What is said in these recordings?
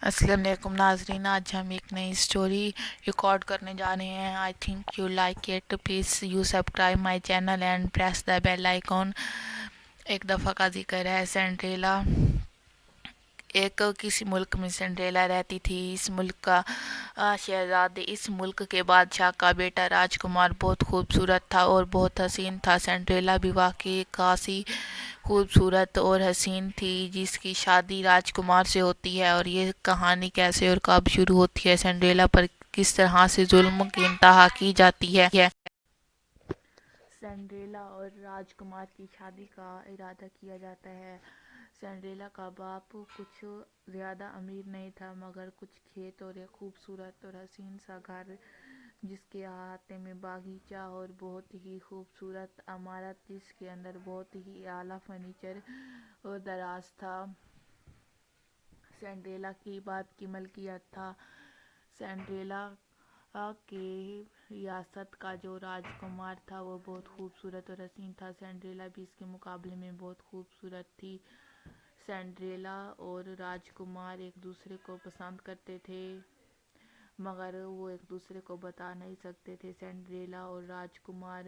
السلام علیکم ناظرین، آج ہم ایک نئی اسٹوری ریکارڈ کرنے جا رہے ہیں. I think you like it. Please you subscribe my channel and press the bell icon. ایک دفعہ کا ذکر ہے. سنڈریلا ایک کسی ملک میں سنڈریلا رہتی تھی. اس ملک کا شہزادے، اس ملک کے بادشاہ کا بیٹا راج کمار بہت خوبصورت تھا اور بہت حسین تھا. سنڈریلا بھی واقعی خاصی خوبصورت اور حسین تھی جس کی شادی راج کمار سے ہوتی ہے. اور یہ کہانی کیسے اور کب شروع ہوتی ہے، سنڈریلا پر کس طرح سے ظلم کی انتہا کی جاتی ہے. سنڈریلا اور راج کمار کی شادی کا ارادہ کیا جاتا ہے. سنڈریلا کا باپ کچھ زیادہ امیر نہیں تھا، مگر کچھ کھیت اور ایک خوبصورت اور حسین سا گھر جس کے احاطے میں باغیچہ اور بہت ہی خوبصورت عمارت جس کے اندر بہت ہی اعلیٰ فرنیچر اور دراز تھا، سنڈریلا کے باپ کی ملکیت تھا. سنڈریلا کے ریاست کا جو راجکمار تھا وہ بہت خوبصورت اور حسین تھا. سنڈریلا بھی اس کے مقابلے میں بہت خوبصورت تھی. سنڈریلا اور راجکمار ایک دوسرے کو پسند کرتے تھے، مگر وہ ایک دوسرے کو بتا نہیں سکتے تھے. سنڈریلا اور راجکمار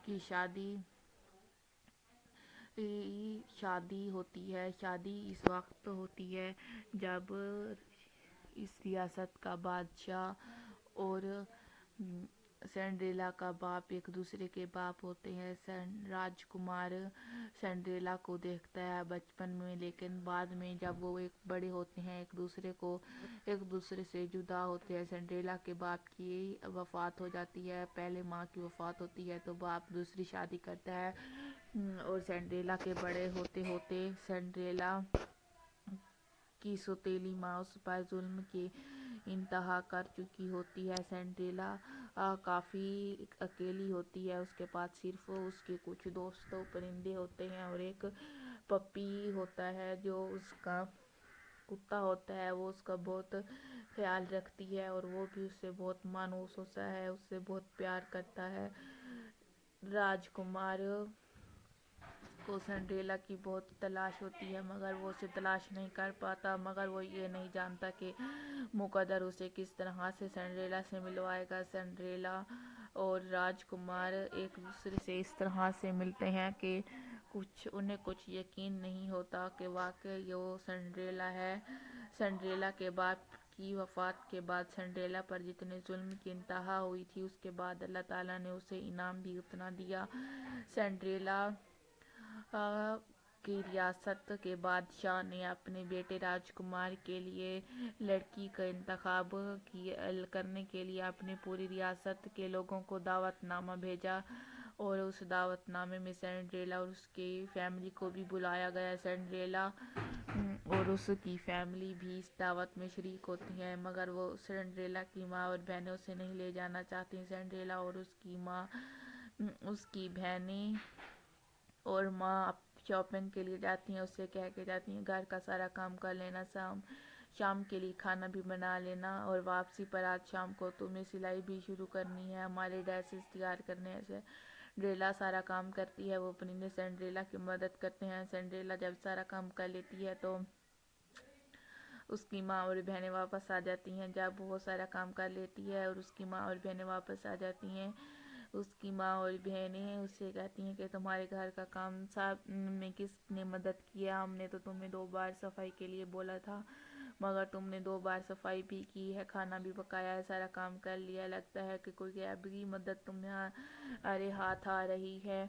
کی شادی ہوتی ہے. شادی اس وقت ہوتی ہے جب اس ریاست کا بادشاہ اور سنڈریلا کا باپ ایک دوسرے کے باپ ہوتے ہیں. راج کمار سنڈریلا کو دیکھتا ہے بچپن میں، لیکن بعد میں جب وہ ایک بڑے ہوتے ہیں ایک دوسرے سے جدا ہوتے ہیں. سنڈریلا کے باپ کی وفات ہو جاتی ہے، پہلے ماں کی وفات ہوتی ہے تو باپ دوسری شادی کرتا ہے. اور سنڈریلا کے بڑے ہوتے ہوتے سنڈریلا کی سوتیلی ماں اس پر ظلم کی انتہا کر چکی ہوتی ہے. سنڈریلا کافی اکیلی ہوتی ہے. اس کے پاس صرف اس کے کچھ دوست پرندے ہوتے ہیں اور ایک پپی ہوتا ہے جو اس کا کتا ہوتا ہے. وہ اس کا بہت خیال رکھتی ہے اور وہ بھی اس سے بہت مانوس ہوتا ہے، اس سے بہت پیار کرتا ہے. راجکمار کو سنڈریلا کی بہت تلاش ہوتی ہے مگر وہ اسے تلاش نہیں کر پاتا، مگر وہ یہ نہیں جانتا کہ مقدر اسے کس طرح سے سنڈریلا سے ملوائے گا. سنڈریلا اور راجکمار ایک دوسرے سے اس طرح سے ملتے ہیں کہ انہیں کچھ یقین نہیں ہوتا کہ واقعی وہ سنڈریلا ہے. سنڈریلا کے باپ کی وفات کے بعد سنڈریلا پر جتنے ظلم کی انتہا ہوئی تھی، اس کے بعد اللہ تعالیٰ نے اسے انعام بھی اتنا دیا. سنڈریلا کی ریاست کے بادشاہ نے اپنے بیٹے راجکمار کے لیے لڑکی کا انتخاب کرنے کے لیے اپنے پوری ریاست کے لوگوں کو دعوت نامہ بھیجا اور اس دعوت نامے میں سنڈریلا اور اس کی فیملی کو بھی بلایا گیا. سنڈریلا اور اس کی فیملی بھی اس دعوت میں شریک ہوتی ہیں، مگر وہ سنڈریلا کی ماں اور بہنیں اسے نہیں لے جانا چاہتی. سنڈریلا اور اس کی ماں، اس کی بہنیں اور ماں شاپنگ کے لیے جاتی ہیں. اسے کہہ کے جاتی ہیں گھر کا سارا کام کر لینا، شام کے لیے کھانا بھی بنا لینا، اور واپسی پر آج شام کو تمہیں سلائی بھی شروع کرنی ہے، ہمارے ڈریسز تیار کرنے سے. سنڈریلا سارا کام کرتی ہے. وہ پرندے سنڈریلا کی مدد کرتے ہیں. سنڈریلا جب سارا کام کر لیتی ہے تو اس کی ماں اور بہنیں واپس آ جاتی ہیں. جب وہ سارا کام کر لیتی ہے اور اس کی ماں اور بہنیں واپس آ جاتی ہیں، اس کی ماں اور بہنیں اسے کہتی ہیں کہ تمہارے گھر کا کام سب میں کس نے مدد کیا؟ ہم نے تو تمہیں 2 بار صفائی کے لیے بولا تھا، مگر تم نے 2 بار صفائی بھی کی ہے، کھانا بھی پکایا ہے، سارا کام کر لیا. لگتا ہے کہ کوئی ابھی مدد تمہارے ہاتھ آ رہی ہے.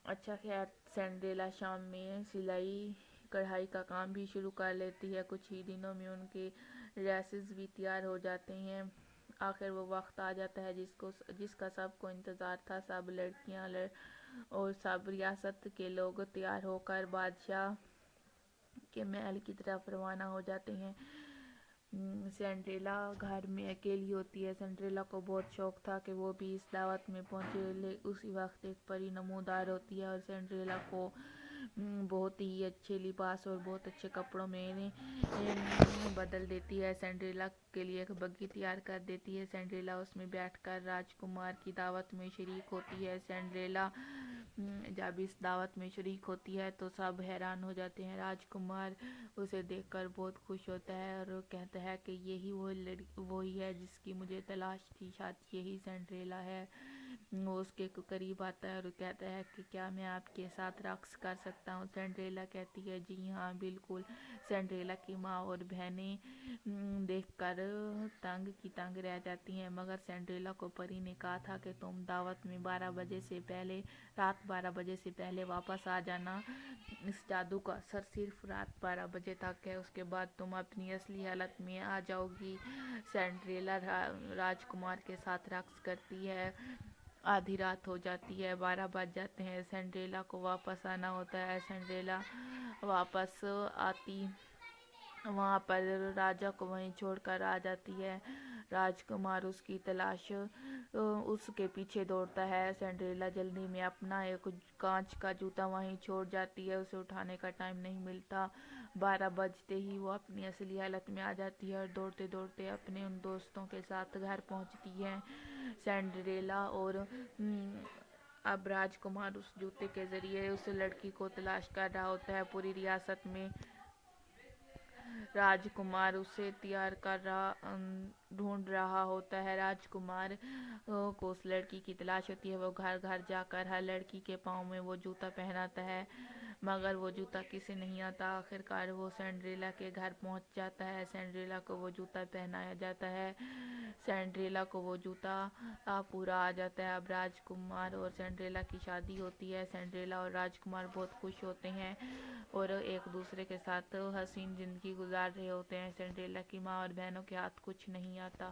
اچھا خیر، سنڈریلا شام میں سلائی کڑھائی کا کام بھی شروع کر لیتی ہے. کچھ ہی دنوں میں ان کے ڈریسز بھی تیار ہو جاتے ہیں. آخر وہ وقت آ جاتا ہے جس کا سب کو انتظار تھا. سب لڑکیاں اور سب ریاست کے لوگ تیار ہو کر بادشاہ کے محل کی طرف روانہ ہو جاتے ہیں. سنڈریلا گھر میں اکیلی ہوتی ہے. سنڈریلا کو بہت شوق تھا کہ وہ بھی اس دعوت میں پہنچے. اسی وقت ایک پری نمودار ہوتی ہے اور سنڈریلا کو بہت ہی اچھے لباس اور بہت اچھے کپڑوں میں بدل دیتی ہے. سنڈریلا کے لیے ایک بگی تیار کر دیتی ہے. سنڈریلا اس میں بیٹھ کر راجکمار کی دعوت میں شریک ہوتی ہے. سنڈریلا جب اس دعوت میں شریک ہوتی ہے تو سب حیران ہو جاتے ہیں۔ راجکمار اسے دیکھ کر بہت خوش ہوتا ہے اور کہتا ہے کہ یہی وہی ہے جس کی مجھے تلاش تھی، شاید یہی سنڈریلا ہے۔ وہ اس کے قریب آتا ہے اور کہتا ہے کہ کیا میں آپ کے ساتھ رقص کر سکتا ہوں؟ سنڈریلا کہتی ہے جی ہاں بالکل۔ سنڈریلا کی ماں اور بہنیں دیکھ کر تنگ کی تنگ رہ جاتی ہیں، مگر سنڈریلا کو پری نے کہا تھا کہ تم دعوت میں رات 12 بجے سے پہلے واپس آ جانا۔ اس جادو کا اثر صرف رات 12 بجے تک ہے، اس کے بعد تم اپنی اصلی حالت میں آ جاؤ گی۔ سنڈریلا راجکمار کے ساتھ رقص کرتی ہے۔ آدھی رات ہو جاتی ہے، 12 بج جاتے ہیں، سنڈریلا کو واپس آنا ہوتا ہے۔ سنڈریلا واپس آتی وہاں پر راجا کو وہیں چھوڑ کر آ جاتی ہے۔ راجکمار اس کی تلاش اس کے پیچھے دوڑتا ہے۔ سنڈریلا جلدی میں اپنا ایک کانچ کا جوتا وہیں چھوڑ جاتی ہے، اسے اٹھانے کا ٹائم نہیں ملتا۔ 12 بجتے ہی وہ اپنی اصلی حالت میں آ جاتی ہے اور دوڑتے دوڑتے اپنے ان دوستوں کے ساتھ گھر پہنچتی ہے۔ سنڈریلا اور اب راجکمار اس جوتے کے ذریعے اس لڑکی کو تلاش کر رہا ہوتا ہے پوری ریاست میں۔ راجکمار اسے ڈھونڈ رہا ہوتا ہے۔ راجکمار کو اس لڑکی کی تلاش ہوتی ہے، وہ گھر گھر جا کر ہر لڑکی کے پاؤں میں وہ جوتا پہناتا ہے، مگر وہ جوتا کسی نہیں آتا۔ آخرکار وہ سنڈریلا کے گھر پہنچ جاتا ہے۔ سنڈریلا کو وہ جوتا پہنایا جاتا ہے۔ سنڈریلا کو وہ جوتا پورا آ جاتا ہے۔ اب راجکمار اور سنڈریلا کی شادی ہوتی ہے۔ سنڈریلا اور راجکمار بہت خوش ہوتے ہیں اور ایک دوسرے کے ساتھ حسین زندگی گزار رہے ہوتے ہیں۔ سنڈریلا کی ماں اور بہنوں کے ہاتھ کچھ نہیں آتا۔